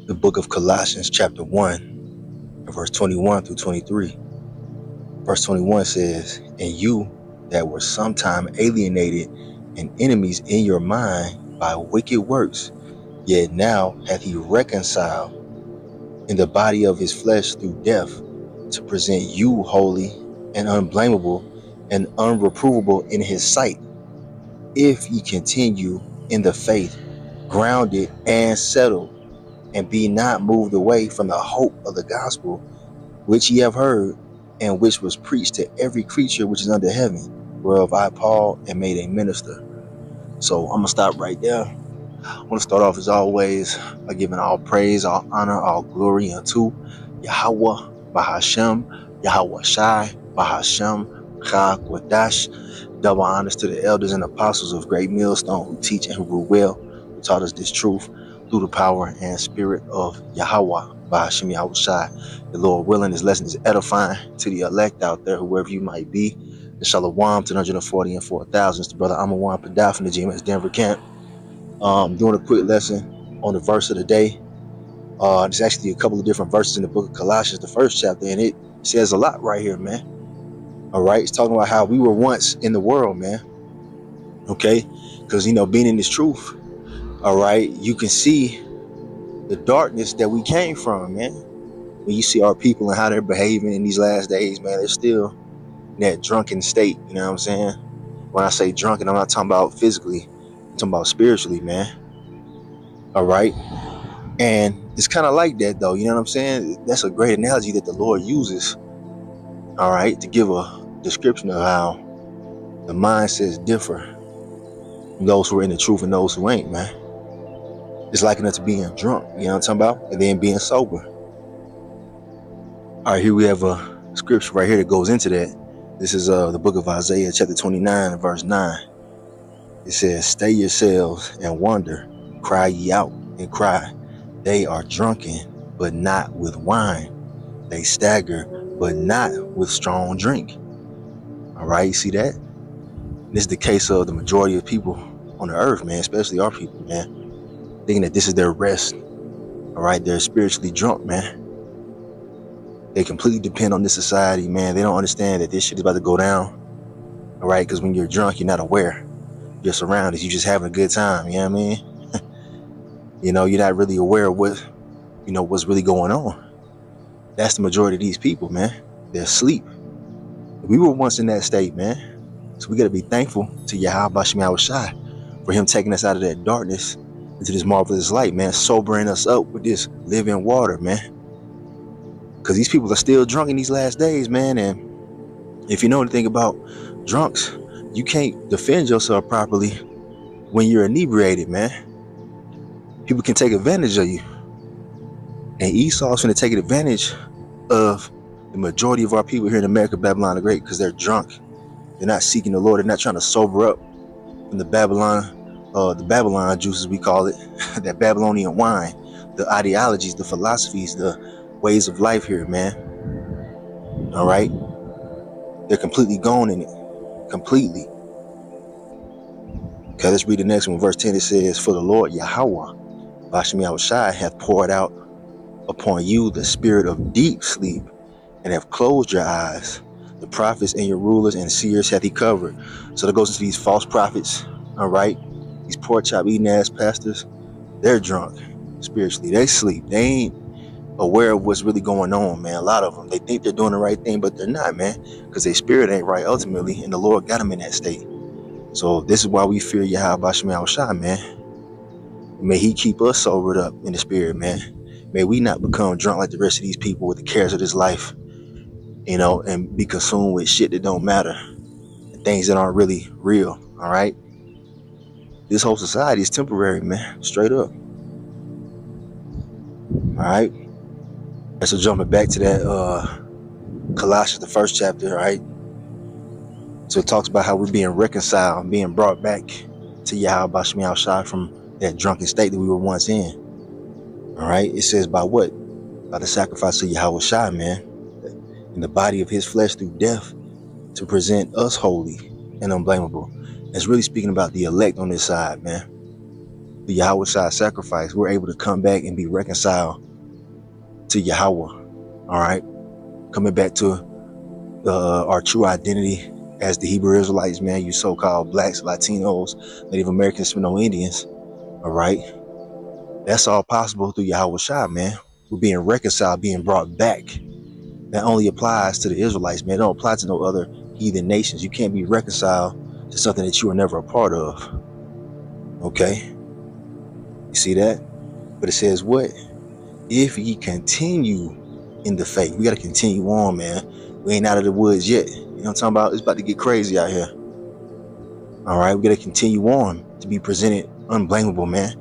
the book of Colossians chapter 1, verse 21 through 23. Verse 21 says, "And you that were sometime alienated and enemies in your mind by wicked works, yet now hath he reconciled in the body of his flesh through death, to present you holy and unblameable and unreprovable in his sight, if ye continue in the faith, grounded and settled, and be not moved away from the hope of the gospel, which ye have heard, and which was preached to every creature which is under heaven, whereof I, Paul, am made a minister." So I'm going to stop right there. I want to start off as always by giving all praise, all honor, all glory unto Yahweh, Bahashem, Yahweh Shai, Bahashem, Cha Kwadash. Double honors to the elders and apostles of Great Millstone who teach and who rule well, who taught us this truth through the power and spirit of Yahweh, Bahashem, Yahweh Shai. The Lord willing, this lesson is edifying to the elect out there, whoever you might be. The Shalom to 140 and 4,000. It's the brother Amawan Padaf from the GMS Denver camp. Doing a quick lesson on the verse of the day. There's actually a couple of different verses in the book of Colossians, the first chapter, and it says a lot right here, man. All right, it's talking about how we were once in the world, man. Okay, because being in this truth, all right, you can see the darkness that we came from, man. When you see our people and how they're behaving in these last days, man, they're still in that drunken state. You know what I'm saying? When I say drunken, I'm not talking about physically. I'm talking about spiritually, man. All right. And it's kind of like that, though. You know what I'm saying? That's a great analogy that the Lord uses, all right, to give a description of how the mindsets differ from those who are in the truth and those who ain't, man. It's likened to being drunk, you know what I'm talking about? And then being sober. All right, here we have a scripture right here that goes into that. This is the book of Isaiah, chapter 29, verse 9. It says, "Stay yourselves and wonder, cry ye out and cry. They are drunken, but not with wine. They stagger, but not with strong drink." All right, you see that? This is the case of the majority of people on the earth, man, especially our people, man, thinking that this is their rest. All right, they're spiritually drunk, man. They completely depend on this society, man. They don't understand that this shit is about to go down. All right, because when you're drunk, you're not aware. You're surrounded. You're just having a good time. You know what I mean? You're not really aware of what, what's really going on. That's the majority of these people, man. They're asleep. We were once in that state, man. So we got to be thankful to Yahweh Shai Shai for him taking us out of that darkness into this marvelous light, man. Sobering us up with this living water, man. Because these people are still drunk in these last days, man. And if you know anything about drunks, you can't defend yourself properly when you're inebriated, man. People can take advantage of you. And Esau's going to take advantage of the majority of our people here in America, Babylon the Great, because they're drunk. They're not seeking the Lord. They're not trying to sober up from the Babylon juices, we call it, that Babylonian wine, the ideologies, the philosophies, the ways of life here, man. All right? They're completely gone in it. Completely. Okay, let's read the next one. Verse 10, it says, "For the Lord Yahweh, Bashem Yahweh Shai, hath poured out upon you the spirit of deep sleep, and have closed your eyes. The prophets and your rulers and seers hath he covered." So that goes into these false prophets, all right? These pork chop eating ass pastors, they're drunk spiritually. They sleep. They ain't aware of what's really going on, man. A lot of them, they think they're doing the right thing, but they're not, man, because their spirit ain't right ultimately, and the Lord got them in that state. So this is why we fear Yahweh Bashem Yahweh Shai, man. May he keep us sobered up in the spirit, man. May we not become drunk like the rest of these people with the cares of this life, and be consumed with shit that don't matter, and things that aren't really real, all right? This whole society is temporary, man, straight up. All right? So jumping back to that Colossians, the first chapter, all right? So it talks about how we're being reconciled, being brought back to Yahweh Bashem Yahweh Shai from that drunken state that we were once in. All right? It says by what? By the sacrifice of Yahweh Shai, man, in the body of his flesh through death, to present us holy and unblameable. It's really speaking about the elect on this side, man. the Yahweh Shai sacrifice, we're able to come back and be reconciled to Yahweh. All right. Coming back to our true identity as the Hebrew Israelites, man, you so-called blacks, Latinos, Native Americans, Seminole Indians. All right. That's all possible through Yahweh Shai, man. We're being reconciled, being brought back. That only applies to the Israelites, man. It don't apply to no other heathen nations. You can't be reconciled to something that you were never a part of. Okay. You see that? But it says what? If ye continue in the faith. We got to continue on, man. We ain't out of the woods yet. You know what I'm talking about? It's about to get crazy out here. All right. We got to continue on to be presented unblameable, man.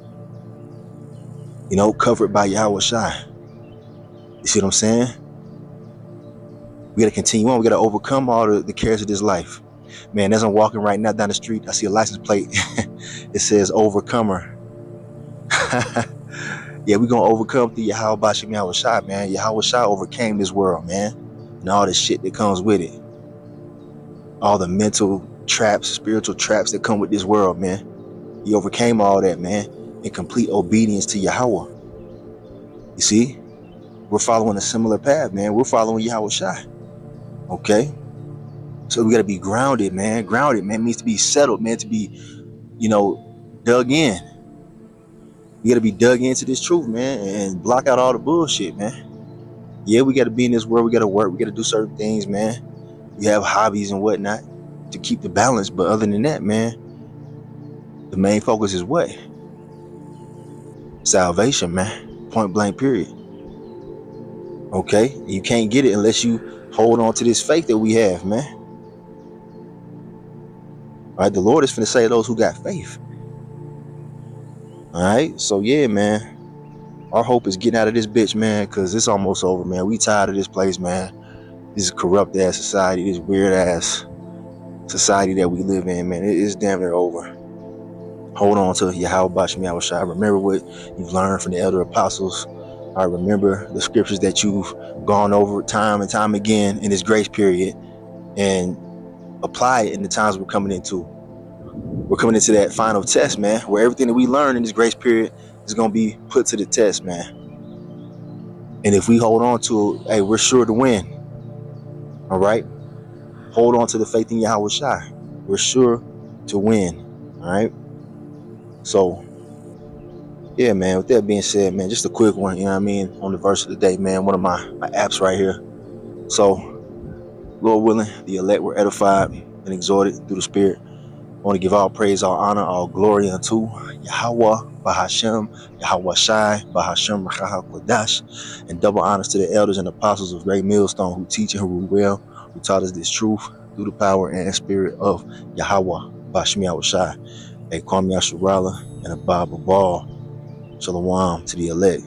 You know, covered by Yahweh Shai. You see what I'm saying? We got to continue on. We got to overcome all the cares of this life. Man, as I'm walking right now down the street, I see a license plate. It says Overcomer. Yeah, we're going to overcome through Yahweh Bashem Yahweh Shai, man. Yahweh Shai overcame this world, man. And all the shit that comes with it. All the mental traps, spiritual traps that come with this world, man. He overcame all that, man, in complete obedience to Yahweh. You see? We're following a similar path, man. We're following Yahweh Shai. Okay? So we got to be grounded, man. Grounded, man, means to be settled, man, to be, you know, dug in. We got to be dug into this truth, man, and block out all the bullshit, man. Yeah, we got to be in this world. We got to work. We got to do certain things, man. We have hobbies and whatnot to keep the balance. But other than that, man, the main focus is what? Salvation, man. Point blank, period. Okay? You can't get it unless you hold on to this faith that we have, man. All right? The Lord is finna save those who got faith. All right? So, yeah, man. Our hope is getting out of this bitch, man, because it's almost over, man. We tired of this place, man. This corrupt-ass society, this weird-ass society that we live in, man. It is damn near over. Hold on to Yahweh Bashem Yahweh Shai. Remember what you've learned from the elder apostles. I remember the scriptures that you've gone over time and time again in this grace period, and apply it in the times we're coming into. We're coming into that final test, man, where everything that we learn in this grace period is going to be put to the test, man. And if we hold on to it, hey, we're sure to win. All right? Hold on to the faith in Yahweh Shai. We're sure to win. All right? So, yeah, man, with that being said, man, just a quick one, you know what I mean, on the verse of the day, man, one of my apps right here. So, Lord willing, the elect were edified and exhorted through the Spirit. I want to give all praise, all honor, all glory unto Yahweh Bahashem, Yahweh Shai, Bahashem Rachah Kodash, and double honors to the elders and apostles of Great Millstone who teach and who rule well, who taught us this truth through the power and spirit of Yahweh Bahashem Yahweh Shai. Kwame Yasharala and Abba Babal. Shalom to the elect.